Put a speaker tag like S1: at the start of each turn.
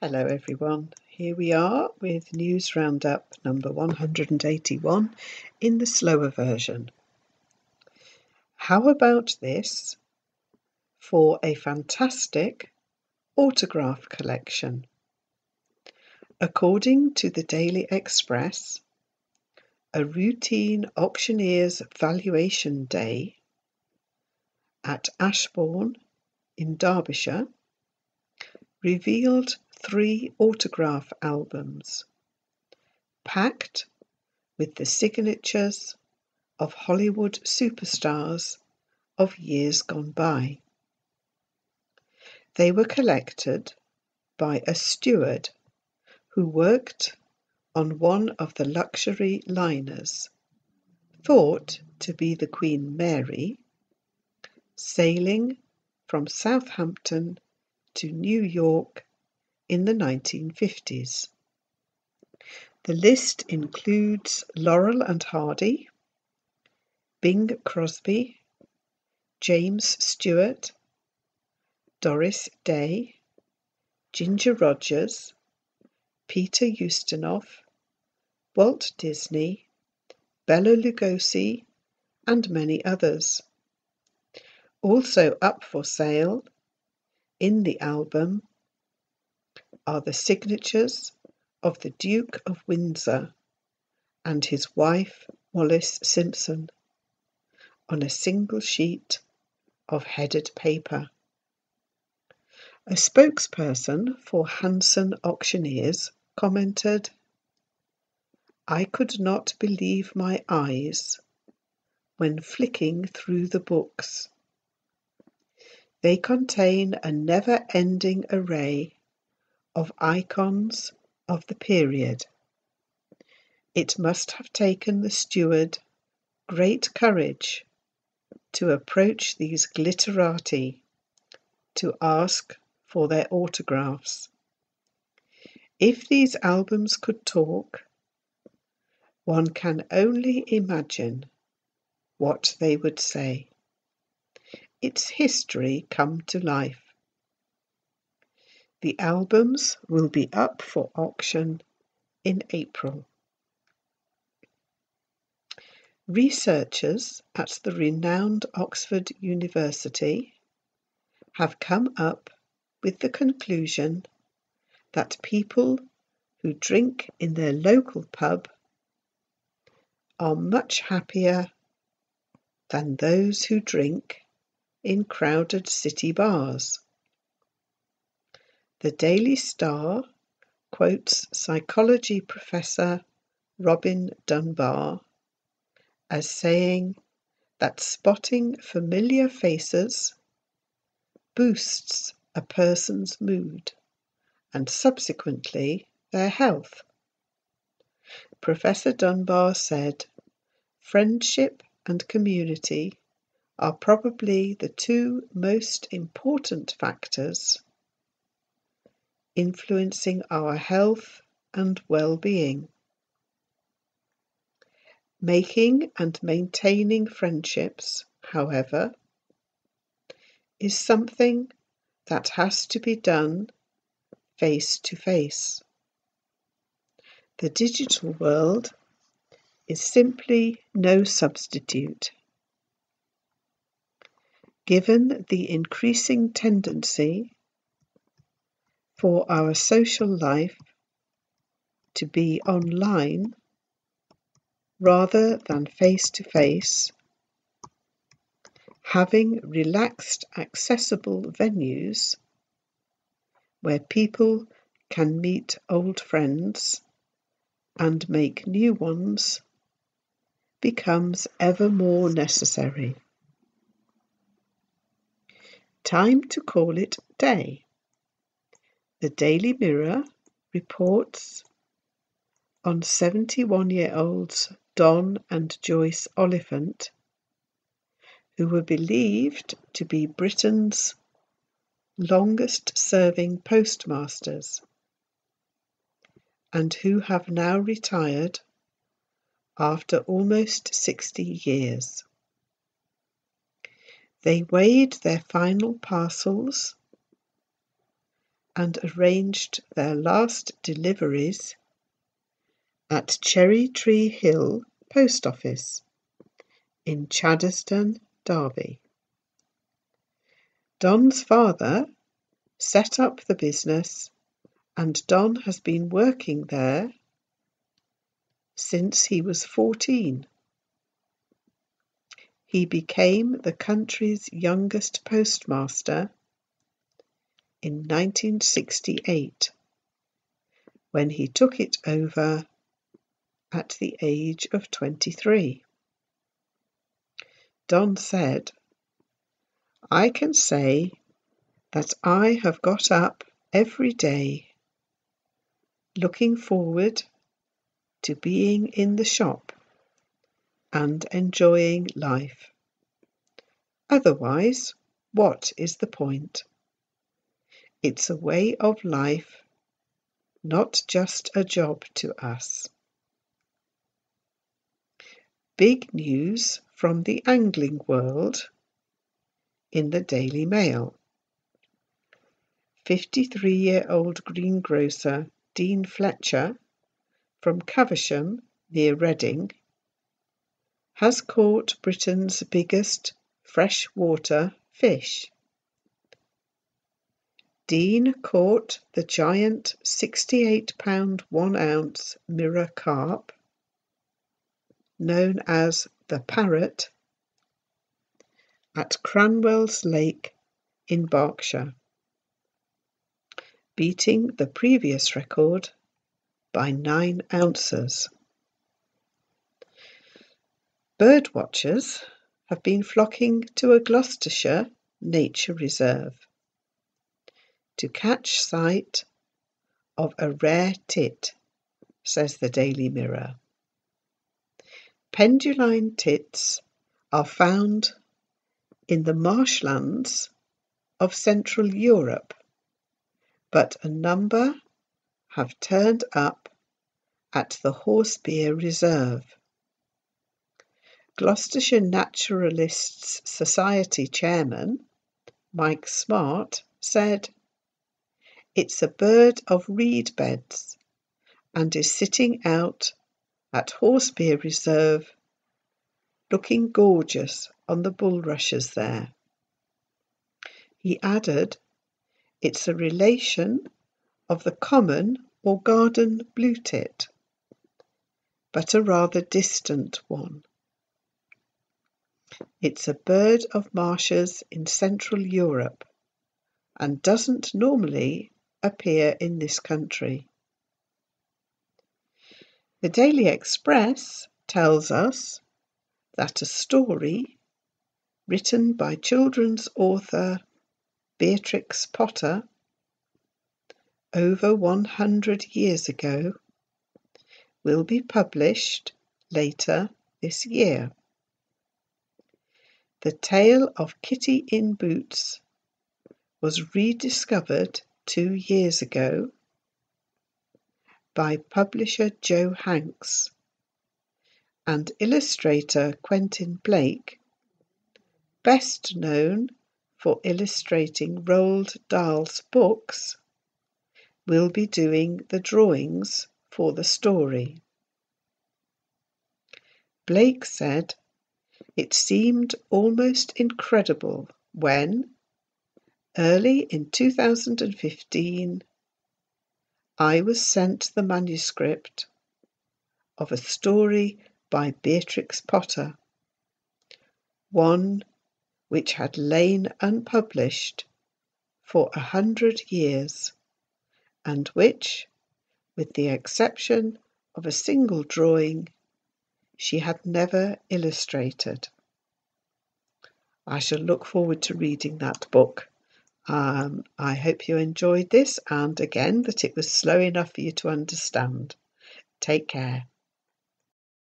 S1: Hello everyone, here we are with News Roundup number 181 in the slower version. How about this for a fantastic autograph collection? According to the Daily Express, a routine auctioneer's valuation day at Ashbourne in Derbyshire revealed 3 autograph albums packed with the signatures of Hollywood superstars of years gone by. They were collected by a steward who worked on one of the luxury liners, thought to be the Queen Mary, sailing from Southampton to New York in the 1950s. The list includes Laurel and Hardy, Bing Crosby, James Stewart, Doris Day, Ginger Rogers, Peter Ustinov, Walt Disney, Bela Lugosi, and many others. Also up for sale in the album are the signatures of the Duke of Windsor and his wife Wallis Simpson on a single sheet of headed paper. A spokesperson for Hanson Auctioneers commented, "I could not believe my eyes when flicking through the books. They contain a never-ending array of icons of the period. It must have taken the steward great courage to approach these glitterati to ask for their autographs. If these albums could talk, one can only imagine what they would say. It's history come to life." The albums will be up for auction in April. Researchers at the renowned Oxford University have come up with the conclusion that people who drink in their local pub are much happier than those who drink in crowded city bars. The Daily Star quotes psychology professor Robin Dunbar as saying that spotting familiar faces boosts a person's mood and subsequently their health. Professor Dunbar said, "Friendship and community are probably the 2 most important factors influencing our health and well-being. Making and maintaining friendships, however, is something that has to be done face to face. The digital world is simply no substitute. Given the increasing tendency for our social life to be online rather than face to face, having relaxed, accessible venues where people can meet old friends and make new ones becomes ever more necessary. Time to call it day." The Daily Mirror reports on 71-year-olds Don and Joyce Oliphant, who were believed to be Britain's longest-serving postmasters and who have now retired after almost 60 years. They weighed their final parcels and arranged their last deliveries at Cherry Tree Hill Post Office in Chaddesden, Derby. Don's father set up the business, and Don has been working there since he was 14. He became the country's youngest postmaster in 1968, when he took it over at the age of 23. Don said, "I can say that I have got up every day looking forward to being in the shop and enjoying life. Otherwise, what is the point? It's a way of life, not just a job to us." Big news from the angling world in the Daily Mail. 53-year-old greengrocer Dean Fletcher from Caversham near Reading has caught Britain's biggest freshwater fish. Dean caught the giant 68-pound 1-ounce mirror carp, known as the parrot, at Cranwell's Lake in Berkshire, beating the previous record by 9 ounces. Birdwatchers have been flocking to a Gloucestershire nature reserve to catch sight of a rare tit, says the Daily Mirror. Penduline tits are found in the marshlands of Central Europe, but a number have turned up at the Horsebeer Reserve. Gloucestershire Naturalists Society chairman Mike Smart said, "It's a bird of reed beds and is sitting out at Horsebeer Reserve looking gorgeous on the bulrushes there." He added, "It's a relation of the common or garden blue tit, but a rather distant one. It's a bird of marshes in Central Europe and doesn't normally appear in this country." The Daily Express tells us that a story written by children's author Beatrix Potter over 100 years ago will be published later this year. The tale of Kitty in Boots was rediscovered 2 years ago by publisher Joe Hanks, and illustrator Quentin Blake, best known for illustrating Roald Dahl's books, will be doing the drawings for the story. Blake said, "It seemed almost incredible when, early in 2015, I was sent the manuscript of a story by Beatrix Potter, one which had lain unpublished for 100 years, and which, with the exception of a single drawing, she had never illustrated." I shall look forward to reading that book. I hope you enjoyed this, and again that it was slow enough for you to understand. Take care.